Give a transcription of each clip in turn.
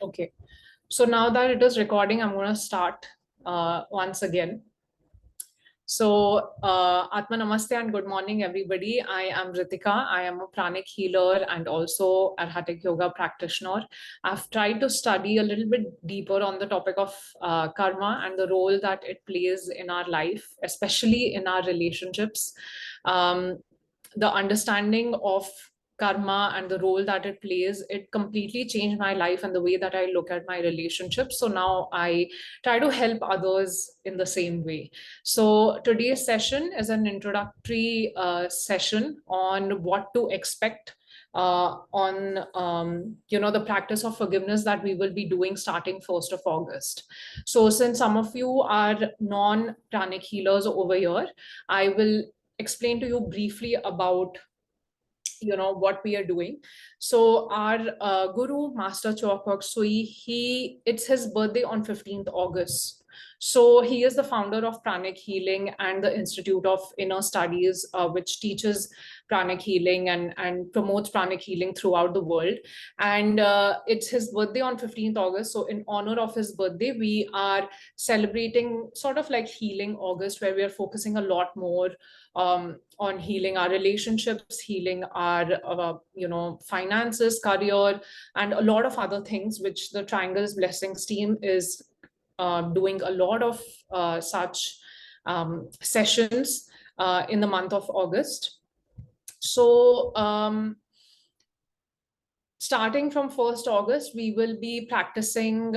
Okay, so now that it is recording, I'm going to start once again. So, Atma Namaste and good morning, everybody. I am Ritika. I am a pranic healer and also Arhatic yoga practitioner. I've tried to study a little bit deeper on the topic of karma and the role that it plays in our life, especially in our relationships. The understanding of karma and the role that it plays, it completely changed my life and the way that I look at my relationships. So now I try to help others in the same way. So today's session is an introductory session on what to expect on the practice of forgiveness that we will be doing starting 1st of August. So since some of you are non-pranic healers over here, I will explain to you briefly about what we are doing. So our guru Master Chokok Sui, it's his birthday on 15th August. So he is the founder of Pranic Healing and the Institute of Inner Studies, which teaches pranic healing and promotes pranic healing throughout the world. And it's his birthday on 15th August. So in honor of his birthday, we are celebrating sort of like Healing August, where we are focusing a lot more on healing our relationships, healing our finances, career, and a lot of other things, which the Triangles Blessings team is doing a lot of such sessions in the month of August. So starting from 1st August, we will be practicing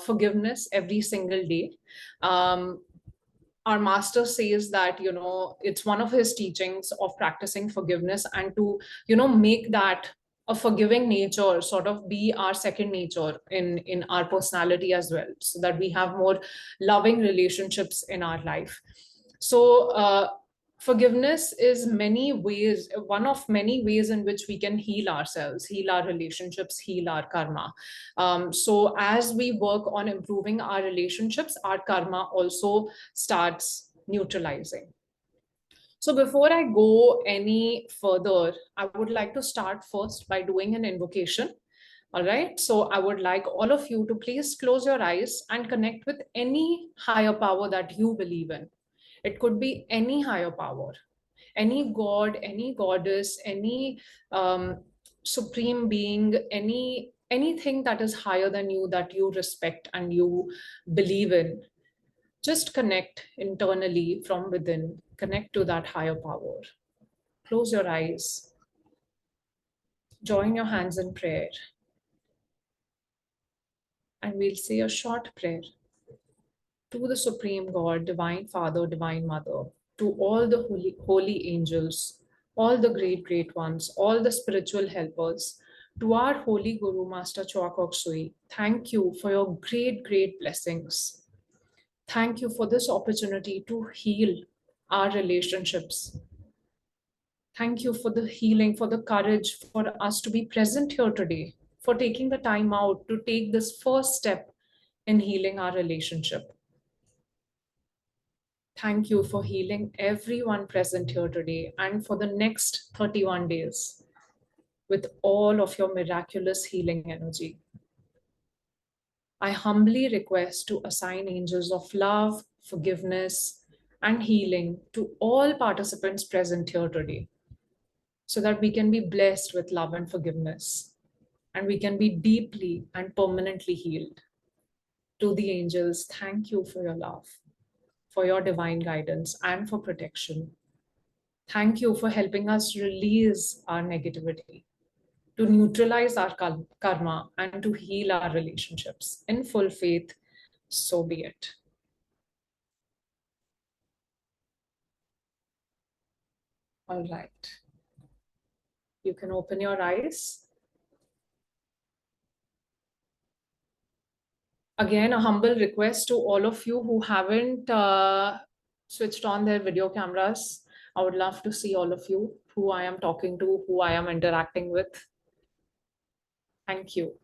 forgiveness every single day. Our master says that it's one of his teachings of practicing forgiveness, and to make that a forgiving nature sort of be our second nature in our personality as well, so that we have more loving relationships in our life. So forgiveness is one of many ways in which we can heal ourselves, heal our relationships, heal our karma. So as we work on improving our relationships, our karma also starts neutralizing. So before I go any further, I would like to start first by doing an invocation. All right, so I would like all of you to please close your eyes and connect with any higher power that you believe in. It could be any higher power, any god, any goddess, any supreme being, anything that is higher than you, that you respect and you believe in. Just connect internally from within, connect to that higher power. Close your eyes, join your hands in prayer, and we'll say a short prayer to the Supreme God, Divine Father, Divine Mother, to all the holy angels, all the great ones, all the spiritual helpers, to our holy Guru, Master Chokok Sui. Thank you for your great blessings. Thank you for this opportunity to heal our relationships. Thank you for the healing, for the courage for us to be present here today, for taking the time out to take this first step in healing our relationship. Thank you for healing everyone present here today and for the next 31 days with all of your miraculous healing energy. I humbly request to assign angels of love, forgiveness, and healing to all participants present here today, so that we can be blessed with love and forgiveness, and we can be deeply and permanently healed. To the angels, thank you for your love, for your divine guidance, and for protection. Thank you for helping us release our negativity, to neutralize our karma, and to heal our relationships. In full faith, so be it. All right. You can open your eyes. Again, a humble request to all of you who haven't switched on their video cameras. I would love to see all of you, who I am talking to, who I am interacting with. Thank you.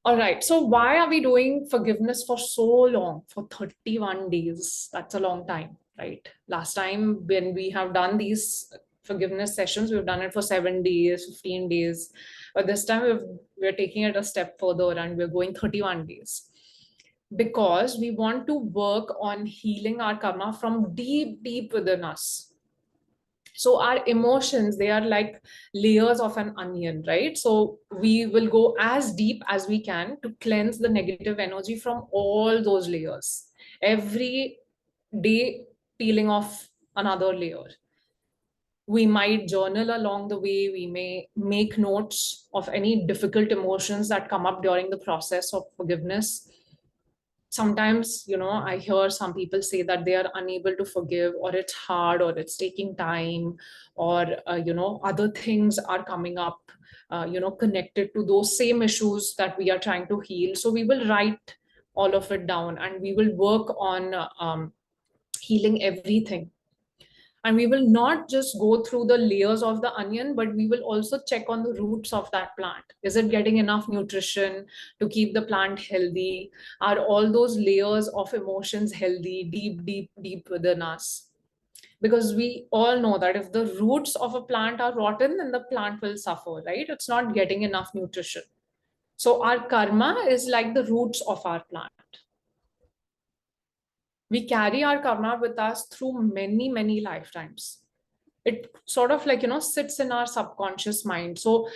All right, so why are we doing forgiveness for so long, for 31 days? That's a long time, right? Last time when we have done these forgiveness sessions. We've done it for 7 days, 15 days. But this time we're taking it a step further and we're going 31 days. Because we want to work on healing our karma from deep, deep within us. So our emotions, they are like layers of an onion, right? So we will go as deep as we can to cleanse the negative energy from all those layers. Every day, peeling off another layer. We might journal along the way. We may make notes of any difficult emotions that come up during the process of forgiveness. Sometimes, I hear some people say that they are unable to forgive, or it's hard, or it's taking time, or other things are coming up, connected to those same issues that we are trying to heal. So we will write all of it down and we will work on healing everything. And we will not just go through the layers of the onion, but we will also check on the roots of that plant. Is it getting enough nutrition to keep the plant healthy? Are all those layers of emotions healthy, deep, deep, deep within us? Because we all know that if the roots of a plant are rotten, then the plant will suffer, right? It's not getting enough nutrition. So our karma is like the roots of our plant. We carry our karma with us through many, many lifetimes. It sort of like, sits in our subconscious mind. So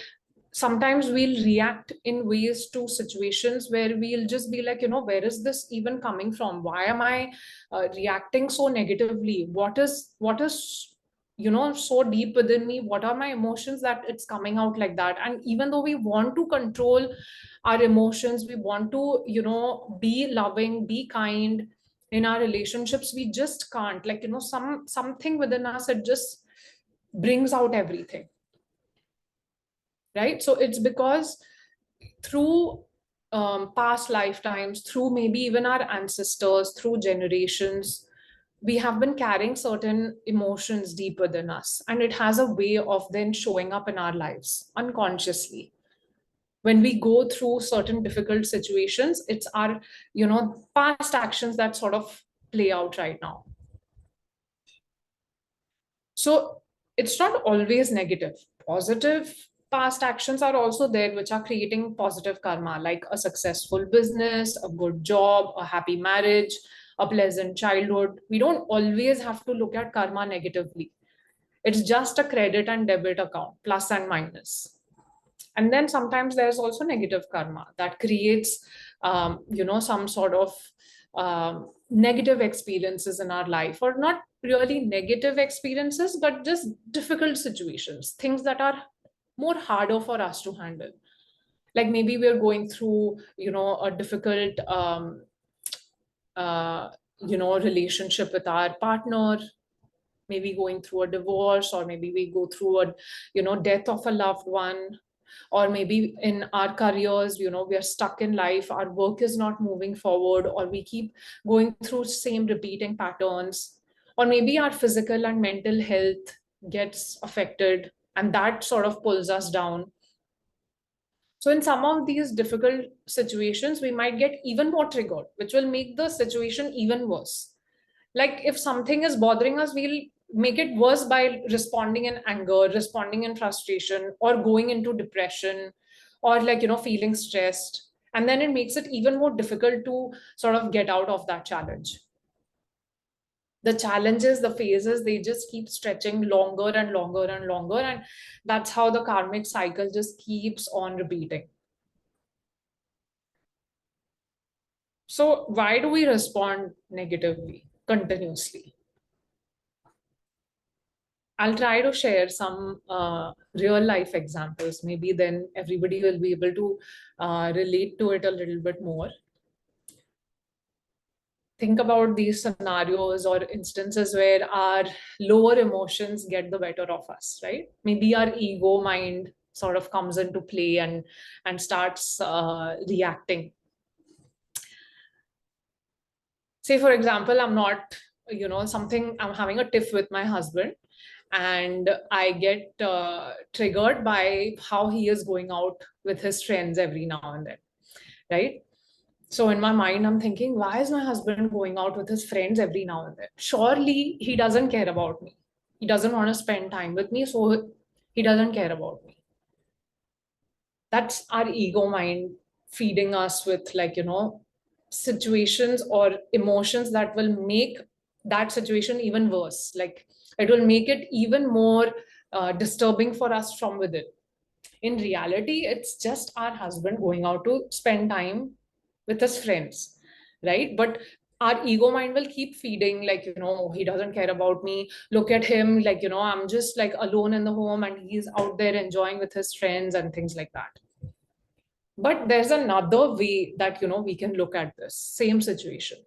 sometimes we'll react in ways to situations where we'll just be like, where is this even coming from? Why am I reacting so negatively? What is so deep within me? What are my emotions that it's coming out like that? And even though we want to control our emotions, we want to be loving, be kind in our relationships, we just can't. Like, something within us, it just brings out everything, right? So it's because through past lifetimes, through maybe even our ancestors, through generations, we have been carrying certain emotions deep within us, and it has a way of then showing up in our lives unconsciously. When we go through certain difficult situations, it's our past actions that sort of play out right now. So it's not always negative. Positive past actions are also there, which are creating positive karma, like a successful business, a good job, a happy marriage, a pleasant childhood. We don't always have to look at karma negatively. It's just a credit and debit account, plus and minus. And then sometimes there's also negative karma that creates, some sort of negative experiences in our life, or not really negative experiences, but just difficult situations, things that are more harder for us to handle. Like maybe we're going through, a difficult, uh, relationship with our partner, maybe going through a divorce, or maybe we go through a, death of a loved one, or maybe in our careers, we are stuck in life, our work is not moving forward, or we keep going through same repeating patterns, or maybe our physical and mental health gets affected, and that sort of pulls us down. So in some of these difficult situations, we might get even more triggered, which will make the situation even worse. Like if something is bothering us, we'll make it worse by responding in anger, responding in frustration, or going into depression, or like feeling stressed, and then it makes it even more difficult to sort of get out of that challenge. The challenges, the phases, they just keep stretching longer and longer and longer, and that's how the karmic cycle just keeps on repeating. So why do we respond negatively continuously? I'll try to share some real life examples. Maybe then everybody will be able to relate to it a little bit more. Think about these scenarios or instances where our lower emotions get the better of us, right? Maybe our ego mind sort of comes into play and starts reacting. Say, for example, I'm not, something, I'm having a tiff with my husband, and I get triggered by how he is going out with his friends every now and then, right? So in my mind, I'm thinking, why is my husband going out with his friends every now and then? Surely he doesn't care about me. He doesn't want to spend time with me, so he doesn't care about me. That's our ego mind feeding us with, like, situations or emotions that will make that situation even worse. Like, it will make it even more disturbing for us from within. In reality, it's just our husband going out to spend time with his friends, right? But our ego mind will keep feeding, like, he doesn't care about me. Look at him, like, I'm just like alone in the home and he's out there enjoying with his friends and things like that. But there's another way that, we can look at this same situation,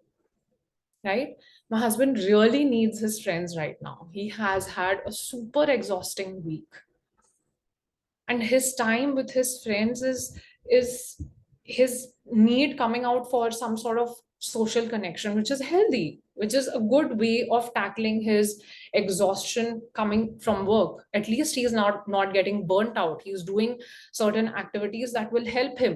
right? My husband really needs his friends right now. He has had a super exhausting week, and his time with his friends is his need coming out for some sort of social connection, which is healthy, which is a good way of tackling his exhaustion coming from work. At least he's not getting burnt out. He's doing certain activities that will help him.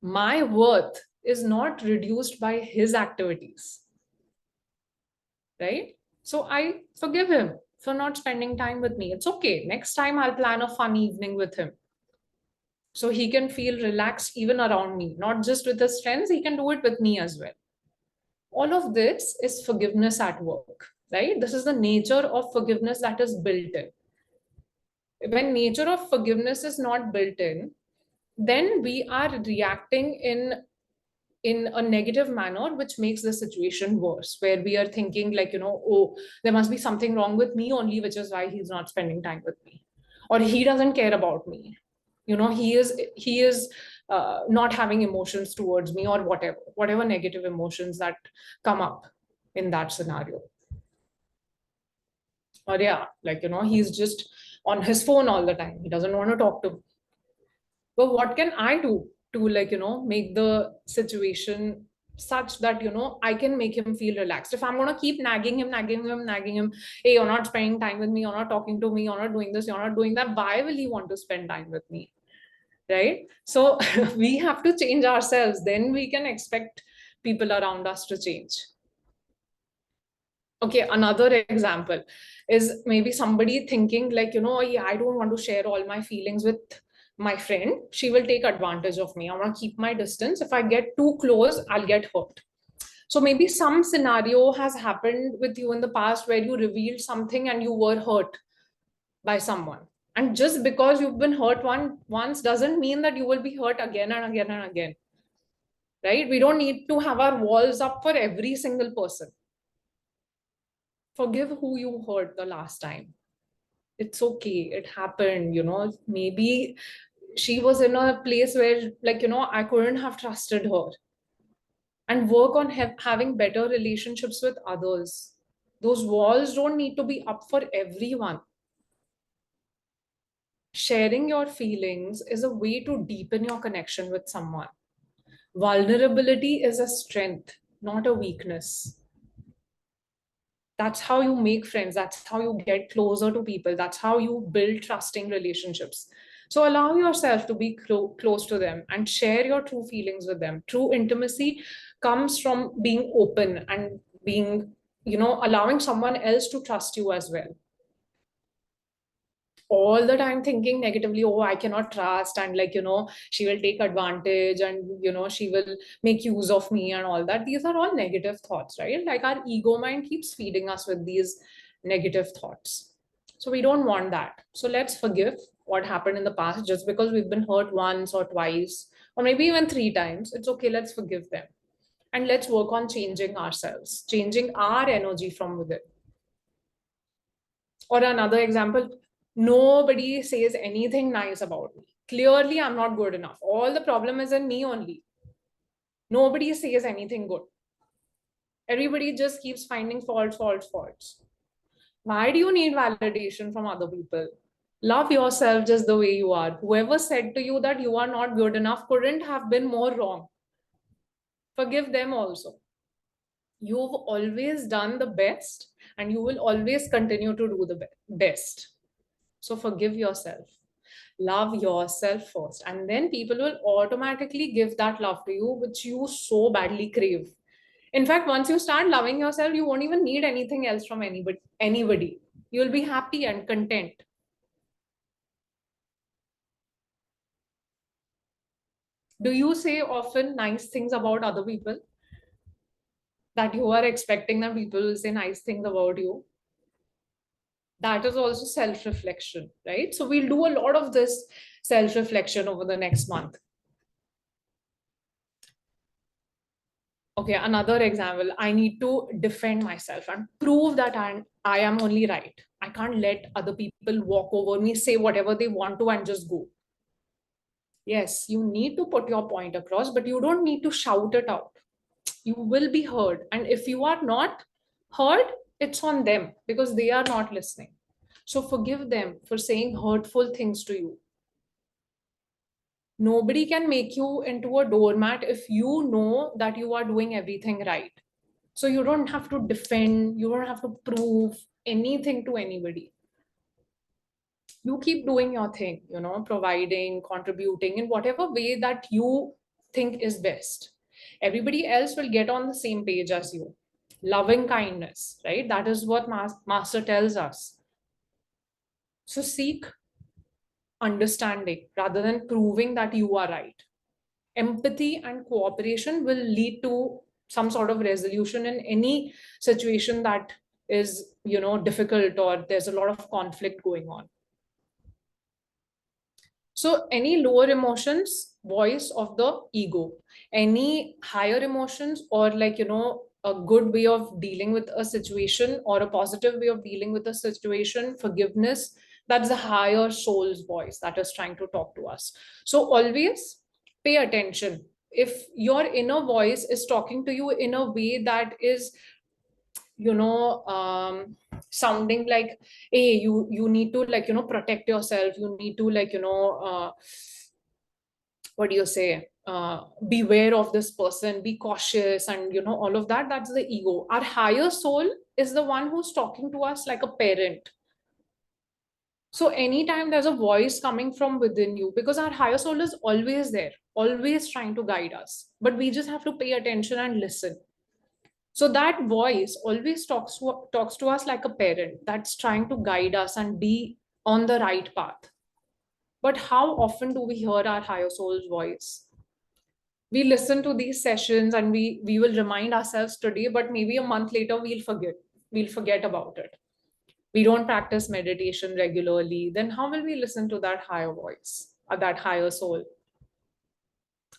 My worth is not reduced by his activities, right? So I forgive him for not spending time with me. It's okay. Next time I'll plan a fun evening with him so he can feel relaxed even around me, not just with his friends, he can do it with me as well. All of this is forgiveness at work, right? This is the nature of forgiveness that is built in. When nature of forgiveness is not built in, then we are reacting in a negative manner, which makes the situation worse, where we are thinking, like, oh, there must be something wrong with me only, which is why he's not spending time with me, or he doesn't care about me. He is not having emotions towards me, or whatever negative emotions that come up in that scenario. Or yeah, like, he's just on his phone all the time. He doesn't want to talk to me. But what can I do to, like, make the situation such that, I can make him feel relaxed? If I'm going to keep nagging him, hey, you're not spending time with me, you're not talking to me, you're not doing this, you're not doing that, why will he want to spend time with me? Right? So we have to change ourselves, then we can expect people around us to change. Okay, another example is maybe somebody thinking, like, yeah, I don't want to share all my feelings with my friend. She will take advantage of me. I want to keep my distance. If I get too close, I'll get hurt. So maybe some scenario has happened with you in the past where you revealed something and you were hurt by someone. And just because you've been hurt once doesn't mean that you will be hurt again and again and again. Right? We don't need to have our walls up for every single person. Forgive who you hurt the last time. It's okay. It happened, maybe she was in a place where, like, I couldn't have trusted her. And work on having better relationships with others. Those walls don't need to be up for everyone. Sharing your feelings is a way to deepen your connection with someone. Vulnerability is a strength, not a weakness. That's how you make friends. That's how you get closer to people. That's how you build trusting relationships. So allow yourself to be close to them and share your true feelings with them. True intimacy comes from being open and being, allowing someone else to trust you as well. All the time thinking negatively, oh, I cannot trust, and, like, she will take advantage, and, she will make use of me and all that. These are all negative thoughts, right? Like, our ego mind keeps feeding us with these negative thoughts. So we don't want that. So let's forgive what happened in the past. Just because we've been hurt once or twice, or maybe even 3 times, it's okay. Let's forgive them. And let's work on changing ourselves, changing our energy from within. Or another example, nobody says anything nice about me. Clearly, I'm not good enough. All the problem is in me only. Nobody says anything good. Everybody just keeps finding faults, faults, faults. Why do you need validation from other people? Love yourself just the way you are. Whoever said to you that you are not good enough couldn't have been more wrong. Forgive them also. You've always done the best, and you will always continue to do the best. So forgive yourself. Love yourself first. And then people will automatically give that love to you, which you so badly crave. In fact, once you start loving yourself, you won't even need anything else from anybody. You'll be happy and content. Do you say often nice things about other people, that you are expecting that people will say nice things about you? That is also self-reflection, right? So we'll do a lot of this self-reflection over the next month. Okay, another example. I need to defend myself and prove that I am only right. I can't let other people walk over me, say whatever they want to, and just go. Yes, you need to put your point across, but you don't need to shout it out. You will be heard. And if you are not heard, it's on them because they are not listening. So forgive them for saying hurtful things to you. Nobody can make you into a doormat if you know that you are doing everything right. So you don't have to defend, you don't have to prove anything to anybody. You keep doing your thing, providing, contributing in whatever way that you think is best. Everybody else will get on the same page as you. Loving kindness, right? That is what Master tells us. So seek understanding rather than proving that you are right. Empathy and cooperation will lead to some sort of resolution in any situation that is, difficult or there's a lot of conflict going on. So any lower emotions, voice of the ego. Any higher emotions, or a good way of dealing with a situation or a positive way of dealing with a situation, forgiveness, that's the higher soul's voice that is trying to talk to us. So always pay attention. If your inner voice is talking to you in a way that is, sounding like, hey, you need to, protect yourself, you need to, what do you say, beware of this person, be cautious, and all of that, that's the ego. Our higher soul is the one who's talking to us like a parent. So anytime there's a voice coming from within you, because our higher soul is always there, always trying to guide us, but we just have to pay attention and listen. So that voice always talks to us like a parent that's trying to guide us and be on the right path. But how often do we hear our higher soul's voice? We listen to these sessions and we will remind ourselves today, but maybe a month later we'll forget about it. We don't practice meditation regularly, then how will we listen to that higher voice or that higher soul?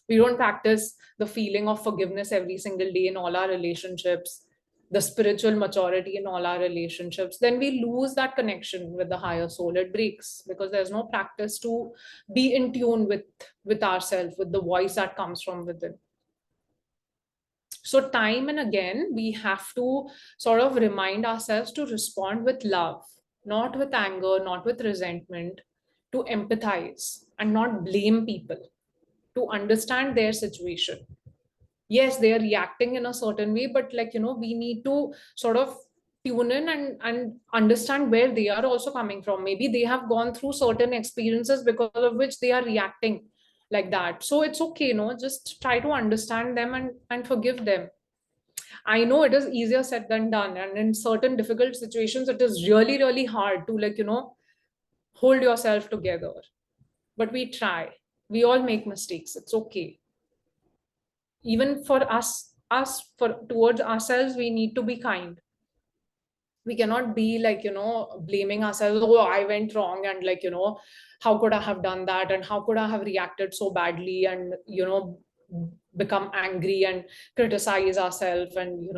We don't practice the feeling of forgiveness every single day in all our relationships, the spiritual maturity in all our relationships, then we lose that connection with the higher soul. It breaks because there's no practice to be in tune with ourselves, with the voice that comes from within. So time and again, we have to sort of remind ourselves to respond with love, not with anger, not with resentment, to empathize and not blame people, to understand their situation. Yes, they are reacting in a certain way, but we need to sort of tune in and understand where they are also coming from. Maybe they have gone through certain experiences because of which they are reacting like that. So it's okay, just try to understand them and forgive them. I know it is easier said than done, and in certain difficult situations it is really really hard to hold yourself together, but we try. We all make mistakes, it's okay. Even for us for towards ourselves, we need to be kind. We cannot be blaming ourselves, oh, I went wrong, and how could I have done that, and how could I have reacted so badly, and become angry and criticize ourselves, and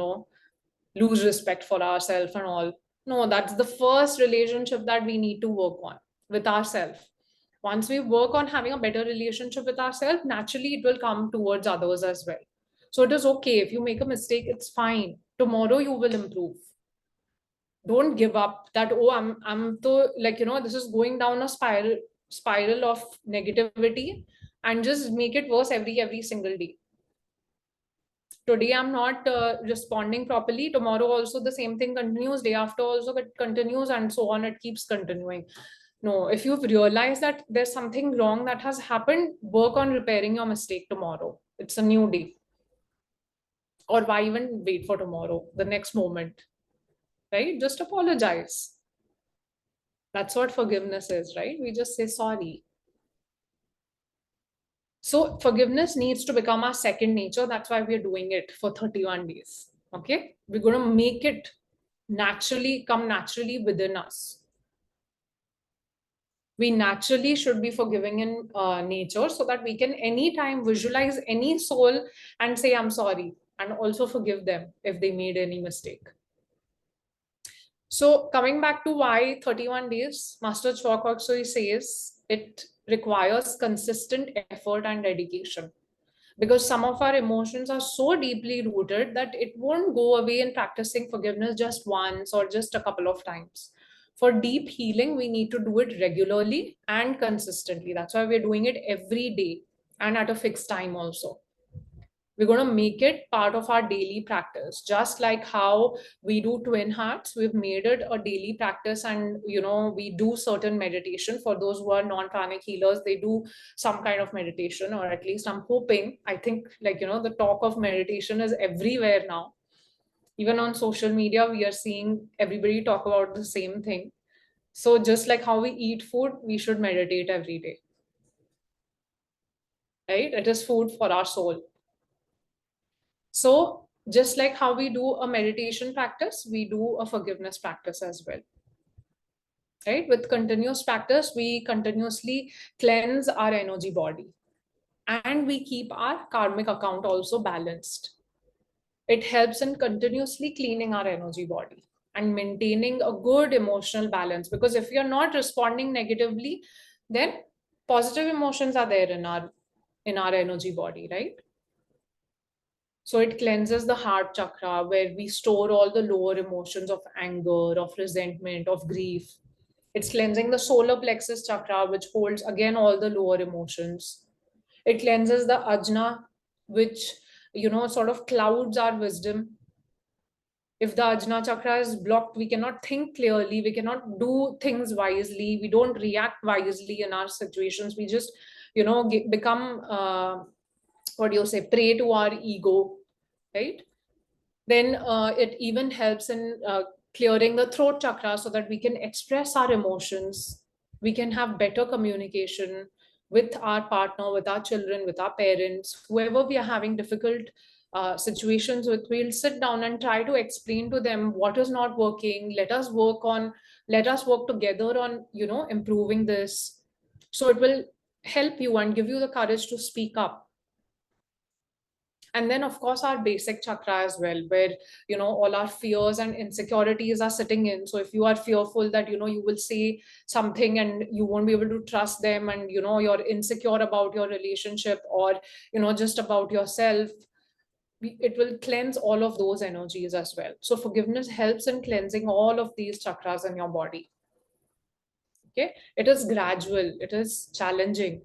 lose respect for ourselves and all. No, that's the first relationship that we need to work on with ourselves. Once we work on having a better relationship with ourselves, naturally it will come towards others as well. So it is okay if you make a mistake, it's fine. Tomorrow you will improve. Don't give up that, oh, I'm so this is going down a spiral of negativity, and just make it worse every single day. Today I'm not responding properly, tomorrow also the same thing continues, day after also it continues, and so on, it keeps continuing. No, if you've realized that there's something wrong that has happened, work on repairing your mistake tomorrow. It's a new day. Or why even wait for tomorrow, the next moment, right? Just apologize. That's what forgiveness is, right? We just say sorry. So forgiveness needs to become our second nature. That's why we're doing it for 31 days. Okay. We're going to make it come naturally within us. We naturally should be forgiving in nature so that we can anytime visualize any soul and say, I'm sorry, and also forgive them if they made any mistake. So coming back to why 31 days, Master Chalk also says it requires consistent effort and dedication, because some of our emotions are so deeply rooted that it won't go away in practicing forgiveness just once or just a couple of times. For deep healing, we need to do it regularly and consistently. That's why we're doing it every day and at a fixed time also. We're going to make it part of our daily practice, just like how we do twin hearts. We've made it a daily practice, and we do certain meditation. For those who are non-pranic healers, they do some kind of meditation, or at least I'm hoping. I think, the talk of meditation is everywhere now. Even on social media, we are seeing everybody talk about the same thing. So just like how we eat food, we should meditate every day, right? It is food for our soul. So just like how we do a meditation practice, we do a forgiveness practice as well, right? With continuous practice, we continuously cleanse our energy body, and we keep our karmic account also balanced. It helps in continuously cleaning our energy body and maintaining a good emotional balance, because if you're not responding negatively, then positive emotions are there in our energy body, right? So it cleanses the heart chakra, where we store all the lower emotions of anger, of resentment, of grief. It's cleansing the solar plexus chakra, which holds again all the lower emotions. It cleanses the ajna, which sort of clouds our wisdom. If the ajna chakra is blocked, we cannot think clearly, we cannot do things wisely, we don't react wisely in our situations. We just become what do you say, prey to our ego, right? Then it even helps in clearing the throat chakra so that we can express our emotions. We can have better communication with our partner, with our children, with our parents, whoever we are having difficult situations with. We'll sit down and try to explain to them what is not working. Let us work together on improving this. So it will help you and give you the courage to speak up. And then of course our basic chakra as well, where all our fears and insecurities are sitting in. So if you are fearful that you will say something and you won't be able to trust them, and you're insecure about your relationship, or just about yourself, it will cleanse all of those energies as well. So forgiveness helps in cleansing all of these chakras in your body. Okay, it is gradual, it is challenging,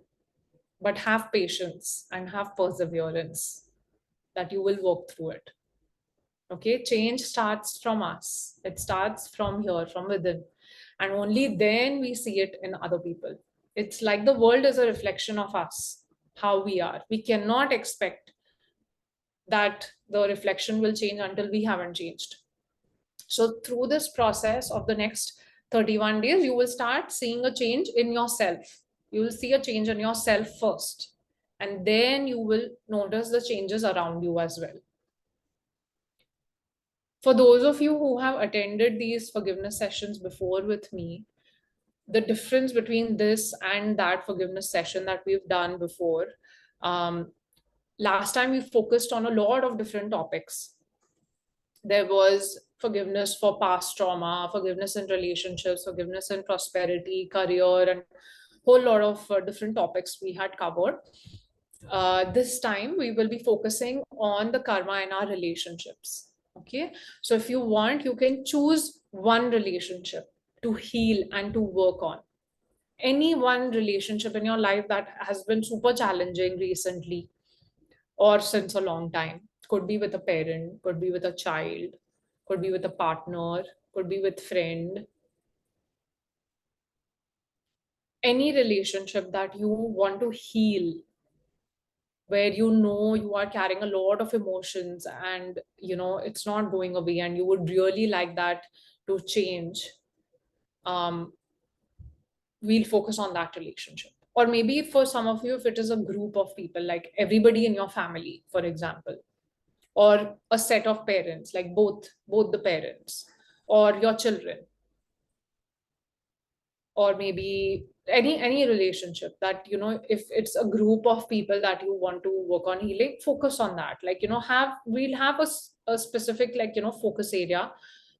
but have patience and have perseverance, that you will work through it. Okay, change starts from us. It starts from here, from within. And only then we see it in other people. It's like the world is a reflection of us, how we are. We cannot expect that the reflection will change until we haven't changed. So, through this process of the next 31 days, you will start seeing a change in yourself. You will see a change in yourself first, and then you will notice the changes around you as well. For those of you who have attended these forgiveness sessions before with me, the difference between this and that forgiveness session that we've done before, um, last time we focused on a lot of different topics. There was forgiveness for past trauma, forgiveness in relationships, forgiveness in prosperity, career, and whole lot of different topics we had covered. This time we will be focusing on the karma in our relationships. Okay, so if you want, you can choose one relationship to heal and to work on. Any one relationship in your life that has been super challenging recently or since a long time. Could be with a parent, could be with a child, could be with a partner, could be with friend. Any relationship that you want to heal, where you are carrying a lot of emotions and it's not going away and you would really like that to change, um, we'll focus on that relationship. Or maybe for some of you, if it is a group of people, like everybody in your family, for example, or a set of parents, like both the parents, or your children, or maybe any relationship that if it's a group of people that you want to work on healing, focus on that. Like have we'll have a specific focus area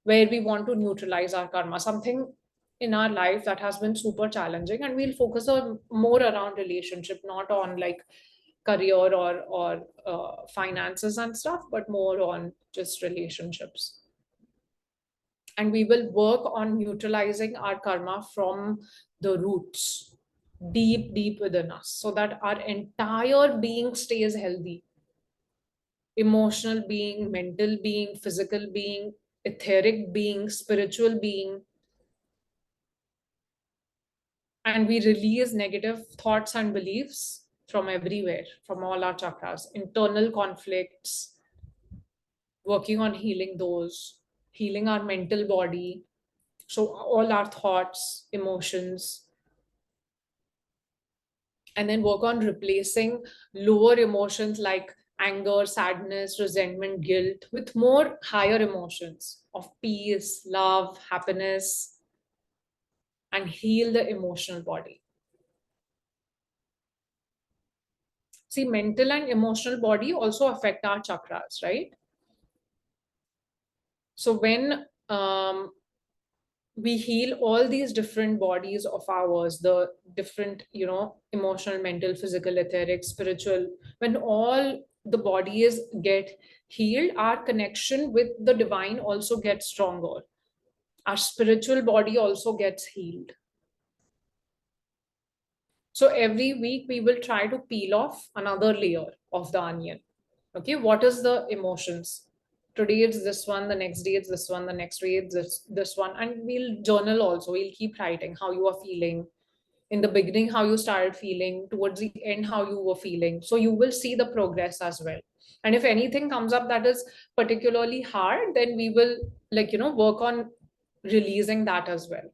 where we want to neutralize our karma, something in our life that has been super challenging, and we'll focus on more around relationship, not on like career or finances and stuff, but more on just relationships. And we will work on neutralizing our karma from the roots, deep within us, so that our entire being stays healthy: emotional being, mental being, physical being, etheric being, spiritual being. And we release negative thoughts and beliefs from everywhere, from all our chakras, internal conflicts, working on healing those, healing our mental body. So all our thoughts, emotions, and then work on replacing lower emotions like anger, sadness, resentment, guilt with more higher emotions of peace, love, happiness, and heal the emotional body. See, mental and emotional body also affect our chakras, right? So when we heal all these different bodies of ours, the different emotional, mental, physical, etheric, spiritual, when all the bodies get healed, our connection with the divine also gets stronger, our spiritual body also gets healed. So every week we will try to peel off another layer of the onion. Okay, what is the emotions? Today it's this one, the next day it's this one, the next day it's this one. And we'll journal also. We'll keep writing how you are feeling. In the beginning, how you started feeling, towards the end, how you were feeling. So you will see the progress as well. And if anything comes up that is particularly hard, then we will work on releasing that as well.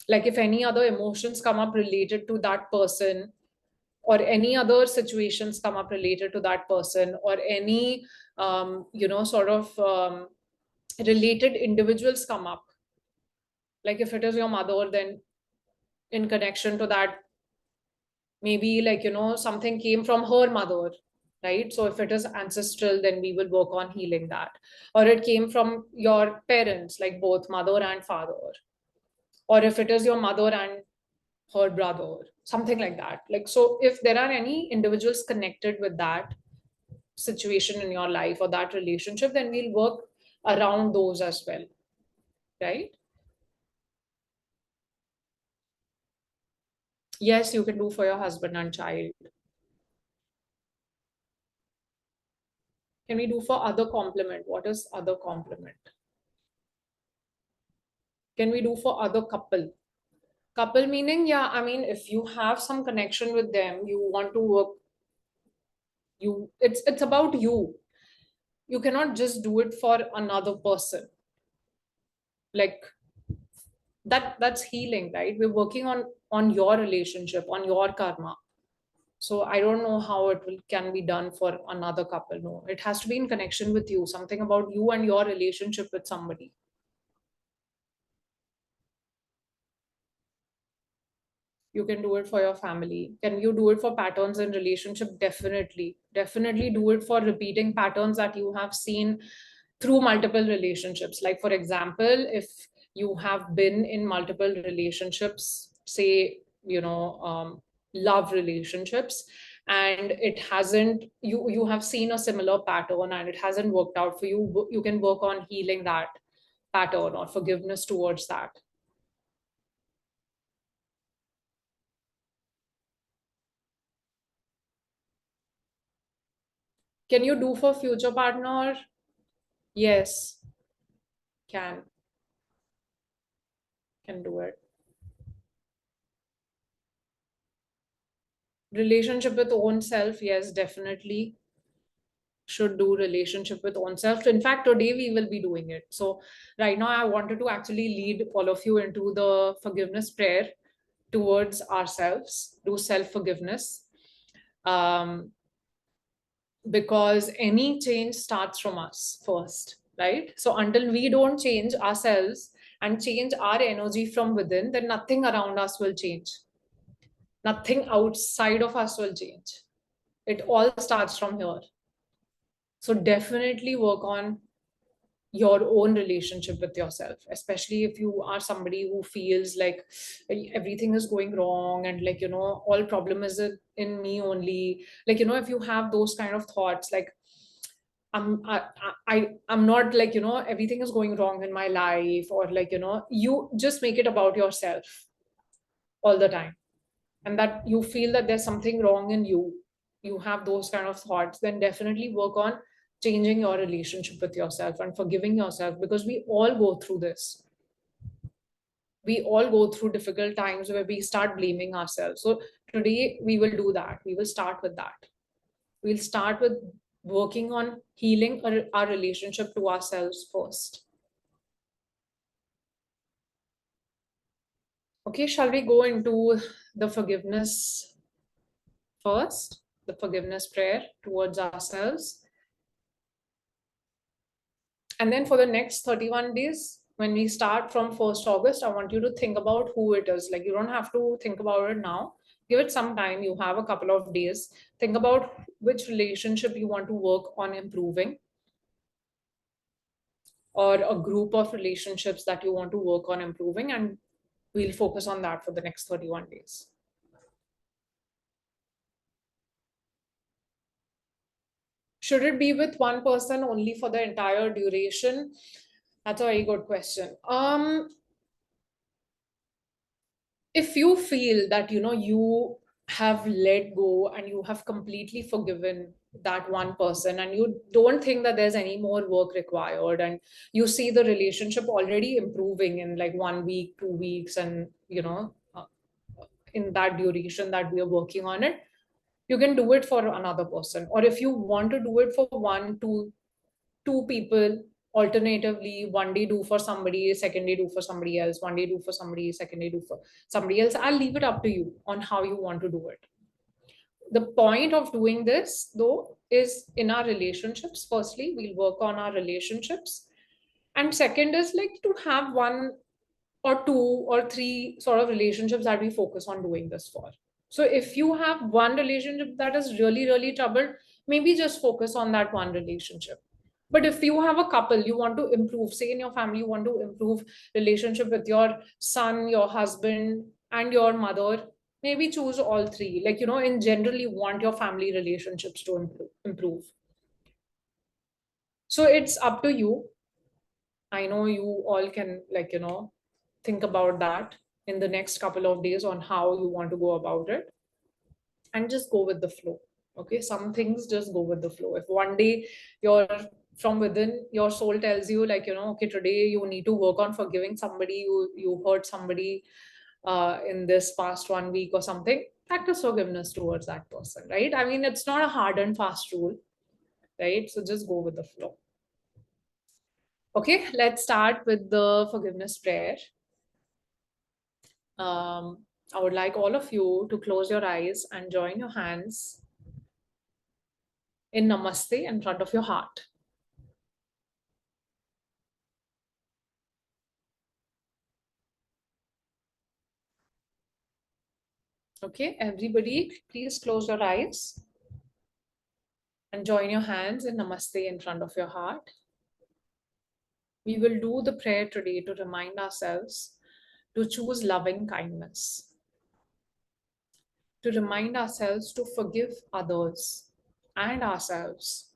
Like if any other emotions come up related to that person, or any other situations come up related to that person, or any sort of related individuals come up, like if it is your mother, then in connection to that, maybe something came from her mother, right? So if it is ancestral, then we will work on healing that. Or it came from your parents, like both mother and father. Or if it is your mother and her brother, something like that. Like, so if there are any individuals connected with that situation in your life or that relationship, then we'll work around those as well, right? Yes, you can do for your husband and child. Can we do for other complement? What is other complement? Can we do for other couple? Couple meaning, yeah, I mean, if you have some connection with them, you want to work, it's about you. You cannot just do it for another person. Like that's healing, right? We're working on your relationship, on your karma. So I don't know how can be done for another couple. No, it has to be in connection with you, something about you and your relationship with somebody. You can do it for your family. Can you do it for patterns in relationship? Definitely do it for repeating patterns that you have seen through multiple relationships. Like for example, if you have been in multiple relationships, say love relationships, and it hasn't, you have seen a similar pattern and it hasn't worked out for you, you can work on healing that pattern or forgiveness towards that. Can you do for future partner? Yes, can do it. Relationship with own self, yes, definitely should do relationship with own self. In fact, today we will be doing it. So right now I wanted to actually lead all of you into the forgiveness prayer towards ourselves, do self forgiveness. Um, because any change starts from us first, right? So until we don't change ourselves and change our energy from within, then nothing around us will change. Nothing outside of us will change. It all starts from here. So definitely work on your own relationship with yourself, especially if you are somebody who feels like everything is going wrong and like, all problem is in me only. Like, if you have those kind of thoughts, like I'm not like, everything is going wrong in my life, or like, you just make it about yourself all the time, and that you feel that there's something wrong in you have those kind of thoughts, then definitely work on changing your relationship with yourself and forgiving yourself, because we all go through this. We all go through difficult times where we start blaming ourselves. So today we will do that. We will start with that. We'll start with working on healing our relationship to ourselves first. Okay, shall we go into the forgiveness first, the forgiveness prayer towards ourselves? And then for the next 31 days, when we start from 1st August, I want you to think about who it is. Like, you don't have to think about it now. Give it some time. You have a couple of days. Think about which relationship you want to work on improving, or a group of relationships that you want to work on improving. And we'll focus on that for the next 31 days. Should it be with one person only for the entire duration? That's a very good question. If you feel that you have let go and you have completely forgiven that one person, and you don't think that there's any more work required, and you see the relationship already improving in like 1 week, 2 weeks, and in that duration that we are working on it, you can do it for another person. Or if you want to do it for two people alternatively, one day do for somebody, second day do for somebody else, one day do for somebody, second day do for somebody else. I'll leave it up to you on how you want to do it. The point of doing this though is in our relationships. Firstly, we'll work on our relationships, and second is like to have one or two or three sort of relationships that we focus on doing this for. So if you have one relationship that is really, really troubled, maybe just focus on that one relationship. But if you have a couple, you want to improve, say in your family, you want to improve relationship with your son, your husband, and your mother, maybe choose all three. Like, in general, you want your family relationships to improve. So it's up to you. I know you all can, like, think about that in the next couple of days on how you want to go about it, and just go with the flow. Okay, some things just go with the flow. If one day you're from within, your soul tells you like, okay, today you need to work on forgiving somebody, you hurt somebody in this past 1 week or something, practice forgiveness towards that person, right? I mean, it's not a hard and fast rule, right? So just go with the flow. Okay, let's start with the forgiveness prayer. I would like all of you to close your eyes and join your hands in Namaste in front of your heart. Okay, everybody, please close your eyes and join your hands in Namaste in front of your heart. We will do the prayer today to remind ourselves to choose loving kindness, to remind ourselves to forgive others and ourselves,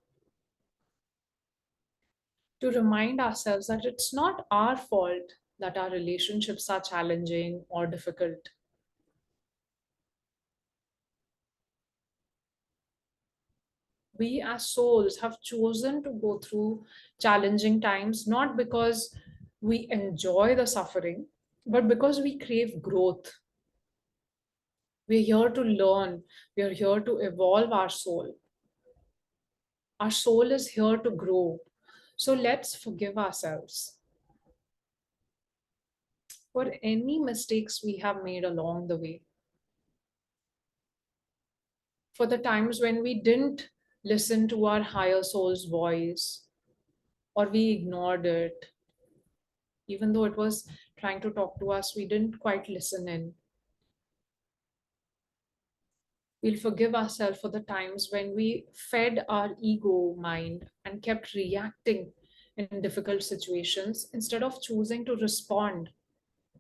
to remind ourselves that it's not our fault that our relationships are challenging or difficult. We as souls have chosen to go through challenging times, not because we enjoy the suffering, but because we crave growth. We're here to learn. We're here to evolve our soul. Our soul is here to grow. So let's forgive ourselves for any mistakes we have made along the way, for the times when we didn't listen to our higher soul's voice or we ignored it, even though it was trying to talk to us, we didn't quite listen in. We'll forgive ourselves for the times when we fed our ego mind and kept reacting in difficult situations instead of choosing to respond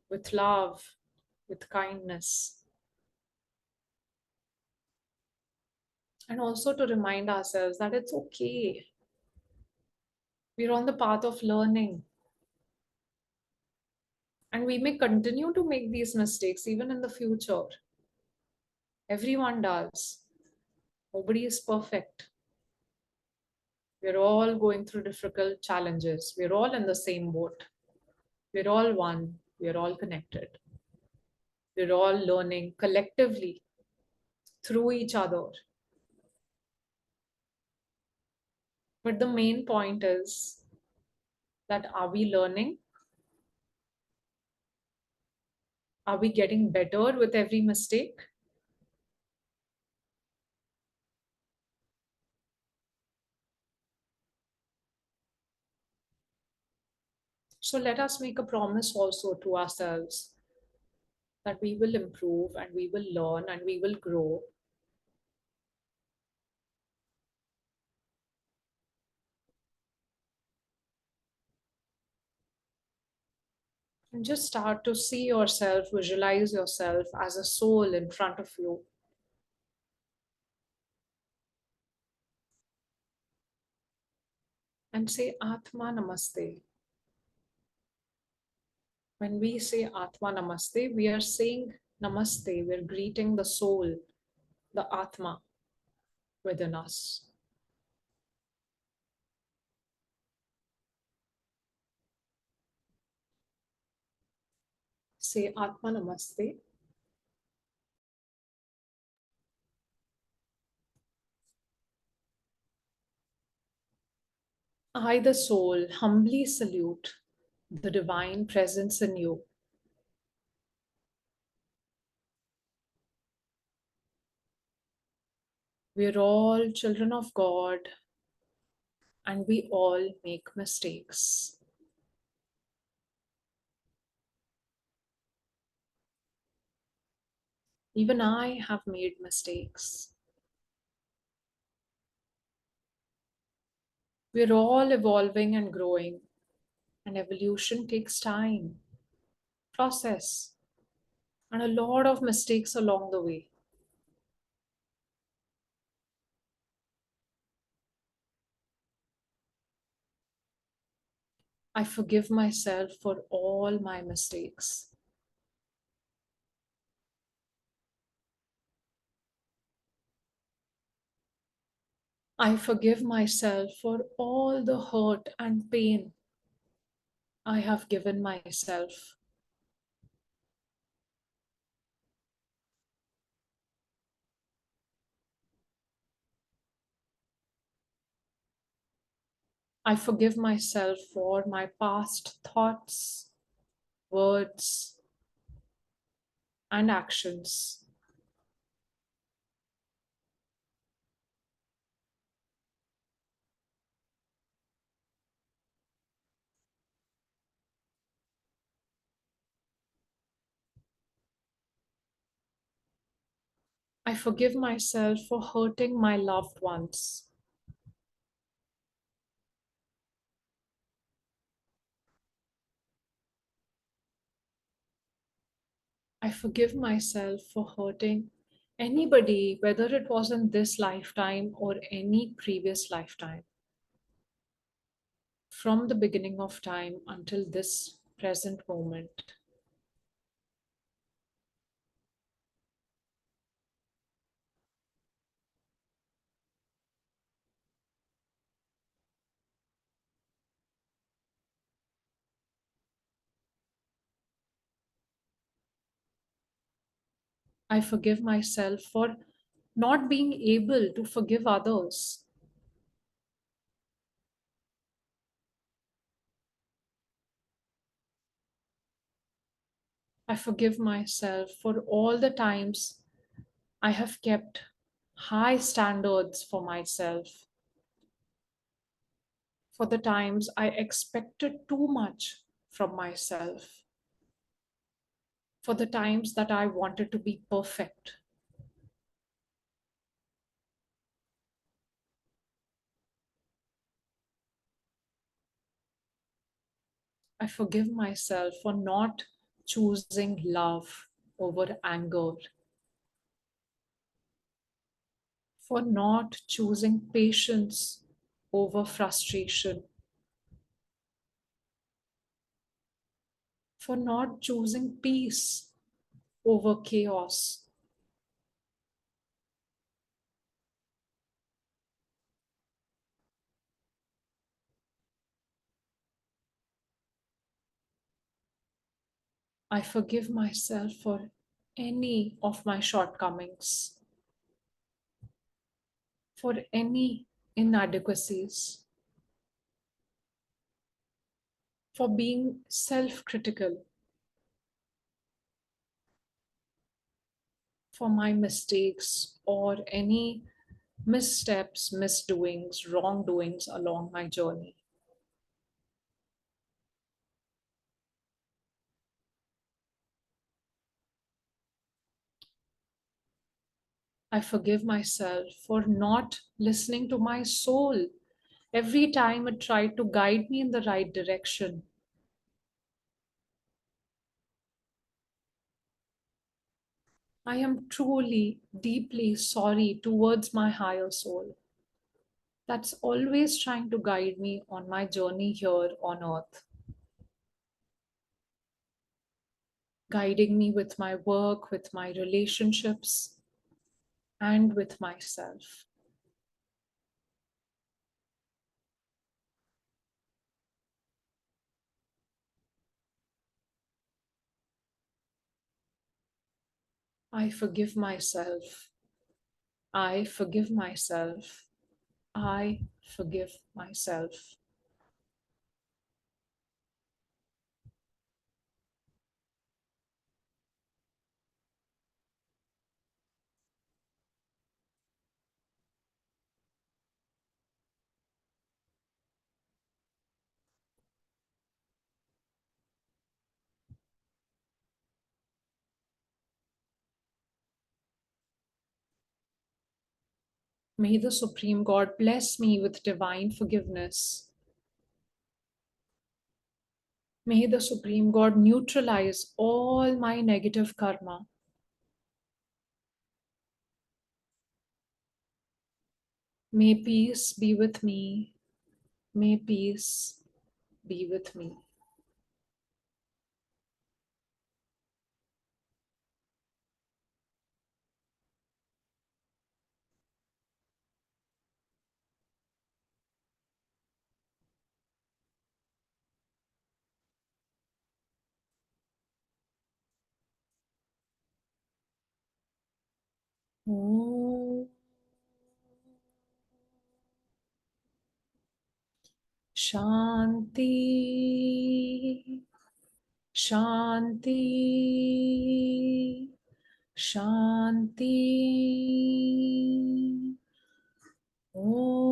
with love, with kindness. And also to remind ourselves that it's okay. We're on the path of learning. And we may continue to make these mistakes even in the future. Everyone does. Nobody is perfect. We're all going through difficult challenges. We're all in the same boat. We're all one. We're all connected. We're all learning collectively through each other. But the main point is that are we learning? Are we getting better with every mistake? So let us make a promise also to ourselves that we will improve and we will learn and we will grow. And just start to see yourself, visualize yourself as a soul in front of you. And say Atma Namaste. When we say Atma Namaste, we are saying Namaste. We're greeting the soul, the Atma within us. Say Atma Namaste. I, the soul, humbly salute the divine presence in you. We're all children of God and we all make mistakes. Even I have made mistakes. We're all evolving and growing, and evolution takes time, process, and a lot of mistakes along the way. I forgive myself for all my mistakes. I forgive myself for all the hurt and pain I have given myself. I forgive myself for my past thoughts, words, and actions. I forgive myself for hurting my loved ones. I forgive myself for hurting anybody, whether it was in this lifetime or any previous lifetime, from the beginning of time until this present moment. I forgive myself for not being able to forgive others. I forgive myself for all the times I have kept high standards for myself, for the times I expected too much from myself, for the times that I wanted to be perfect. I forgive myself for not choosing love over anger, for not choosing patience over frustration, for not choosing peace over chaos. I forgive myself for any of my shortcomings, for any inadequacies, for being self critical, for my mistakes or any missteps, misdoings, wrongdoings along my journey. I forgive myself for not listening to my soul every time it tried to guide me in the right direction. I am truly, deeply sorry towards my higher soul that's always trying to guide me on my journey here on earth, guiding me with my work, with my relationships, and with myself. I forgive myself. I forgive myself. I forgive myself. May the Supreme God bless me with divine forgiveness. May the Supreme God neutralize all my negative karma. May peace be with me. May peace be with me. Om Shanti, Shanti, Shanti. Om.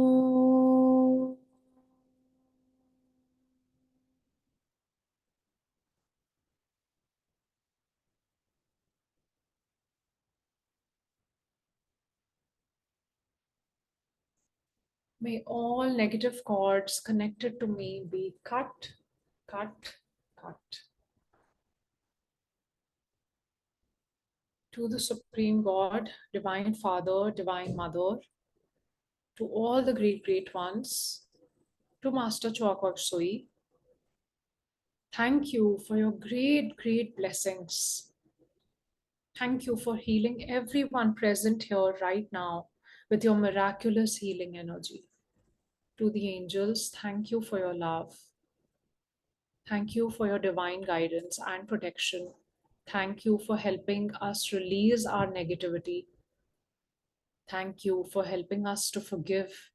May all negative cords connected to me be cut, cut, cut. To the Supreme God, Divine Father, Divine Mother, to all the great, great ones, to Master Chokok Sui, thank you for your great, great blessings. Thank you for healing everyone present here right now with your miraculous healing energy. To the angels, thank you for your love. Thank you for your divine guidance and protection. Thank you for helping us release our negativity. Thank you for helping us to forgive.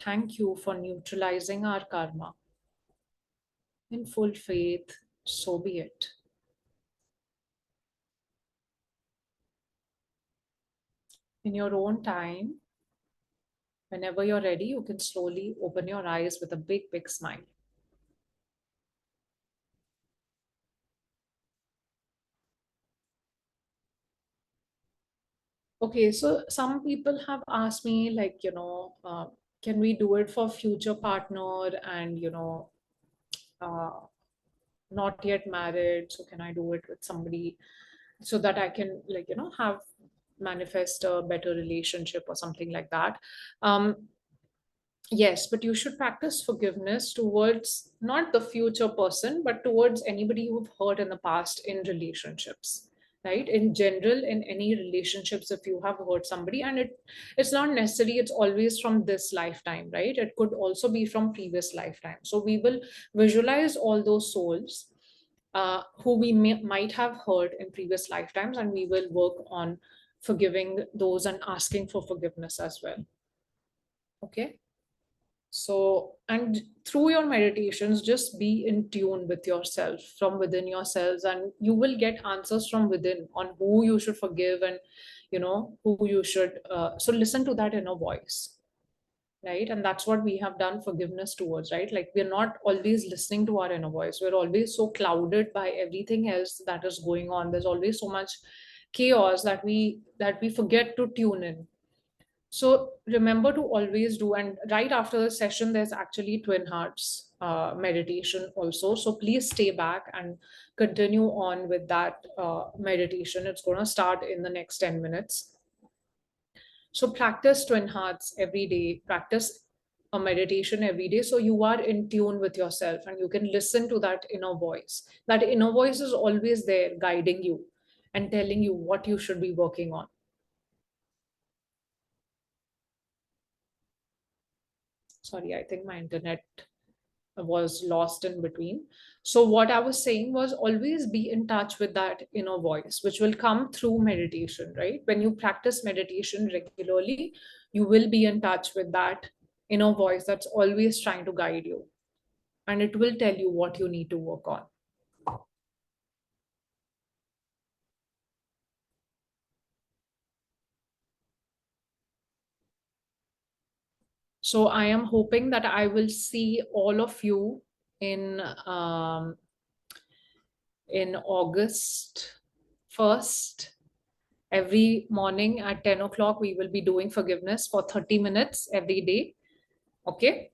Thank you for neutralizing our karma. In full faith, so be it. In your own time, whenever you're ready, you can slowly open your eyes with a big, big smile. Okay, so some people have asked me, like, can we do it for future partner and, uh, not yet married? So can I do it with somebody so that I can, like, have manifest a better relationship or something like that? Yes, but you should practice forgiveness towards not the future person, but towards anybody you've hurt in the past in relationships, right? In general, in any relationships, if you have hurt somebody, and it's not necessary, it's always from this lifetime, right? It could also be from previous lifetime. So we will visualize all those souls who we might have hurt in previous lifetimes, and we will work on forgiving those and asking for forgiveness as well. Okay. So, and through your meditations, just be in tune with yourself from within yourselves, and you will get answers from within on who you should forgive and, who you should. So, listen to that inner voice, right? And that's what we have done forgiveness towards, right? Like, we're not always listening to our inner voice. We're always so clouded by everything else that is going on. There's always so much chaos that we forget to tune in. So remember to always do, and right after the session, there's actually Twin Hearts meditation also. So please stay back and continue on with that meditation. It's going to start in the next 10 minutes. So practice Twin Hearts every day, practice a meditation every day. So you are in tune with yourself and you can listen to that inner voice. That inner voice is always there guiding you and telling you what you should be working on. Sorry, I think my internet was lost in between. So, what I was saying was always be in touch with that inner voice, which will come through meditation, right? When you practice meditation regularly, you will be in touch with that inner voice that's always trying to guide you, and it will tell you what you need to work on. So, I am hoping that I will see all of you in um, in August 1st. Every morning at 10 o'clock, we will be doing forgiveness for 30 minutes every day. Okay.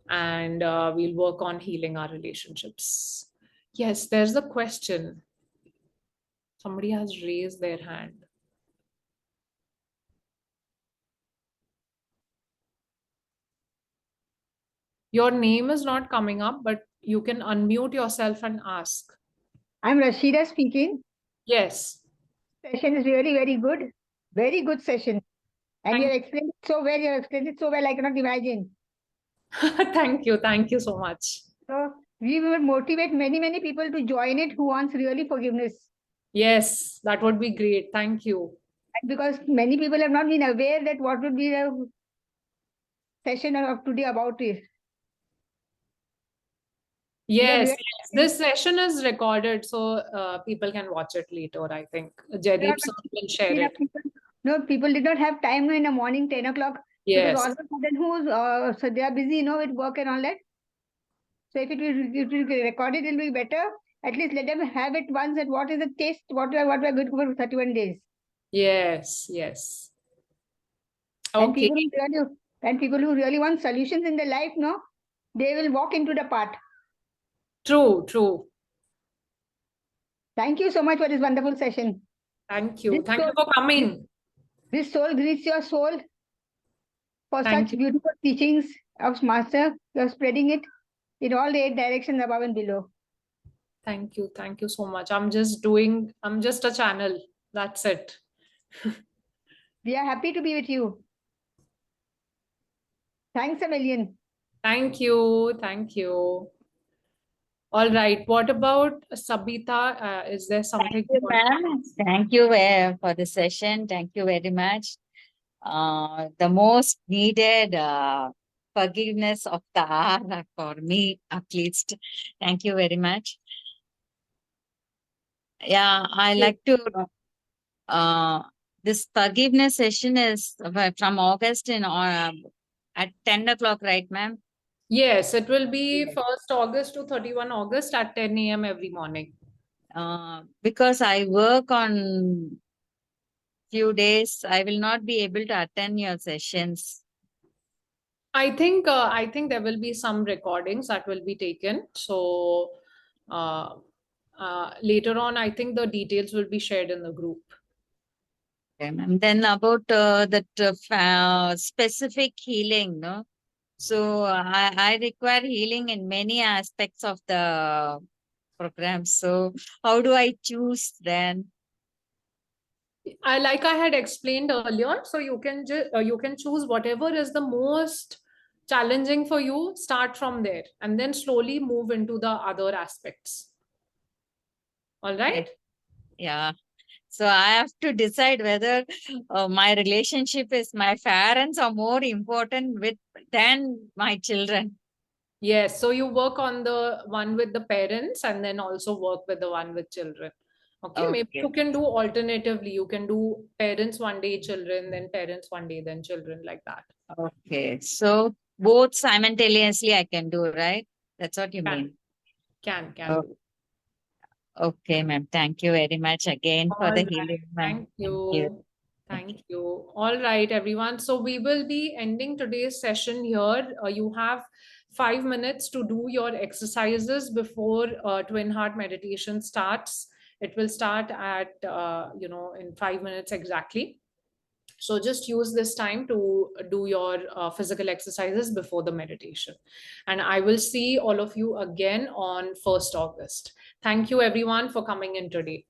And we'll work on healing our relationships. Yes, there's a question. Somebody has raised their hand. Your name is not coming up, but you can unmute yourself and ask. I'm Rashida speaking. Yes. Session is really very good. Very good session. And you explained it so well. You explained it so well. I cannot imagine. Thank you. Thank you so much. So we will motivate many, many people to join it who wants really forgiveness. Yes, that would be great. Thank you. And because many people have not been aware that what would be the session of today about it. Yes, yes. This session is recorded, so people can watch it later, I think. Jaideep sir will share it. No, people did not have time in the morning, 10 o'clock. Because all Yes. of a sudden, so they are busy, with work and all that. So if it will be recorded, it will be better. At least let them have it once. And what is the taste? What we are good for 31 days. Yes, yes. And Okay. people who really want solutions in their life, no, they will walk into the path. True, true. Thank you so much for this wonderful session. Thank you. Thank you for coming. This soul greets your soul for Thank such you. beautiful teachings of Master. You're spreading it in all the 8 directions above and below. Thank you. Thank you so much. I'm just a channel. That's it. We are happy to be with you. Thanks a million. Thank you. Thank you. All right. What about Sabita? Is there something? Thank you, ma'am. Thank you for the session. Thank you very much. The most needed forgiveness of the hour for me, at least. Thank you very much. Yeah, I like to. This forgiveness session is from August at 10 o'clock, right, ma'am? Yes, it will be 1st August to 31 August at 10 a.m. every morning. Because I work on few days, I will not be able to attend your sessions. I think there will be some recordings that will be taken. So later on, I think the details will be shared in the group. Okay, ma'am. Then about that specific healing, no? So I require healing in many aspects of the program. So how do I choose then? I had explained earlier, so you can choose whatever is the most challenging for you. Start from there, and then slowly move into the other aspects. All right. Okay. Yeah. So I have to decide whether my relationship is my parents are more important than my children. Yes. So you work on the one with the parents, and then also work with the one with children. Okay. Maybe Okay. you can do alternatively. You can do parents one day, children, then parents one day, then children, like that. Okay. So both simultaneously I can do, right? That's what you Can mean. can do. Okay, ma'am. Thank you very much again for All the right. healing, ma'am. Thank Thank you. you. Thank you. All right, everyone. So we will be ending today's session here. You have 5 minutes to do your exercises before Twin Heart meditation starts. It will start at in 5 minutes exactly. So just use this time to do your physical exercises before the meditation. And I will see all of you again on 1st August. Thank you, everyone, for coming in today.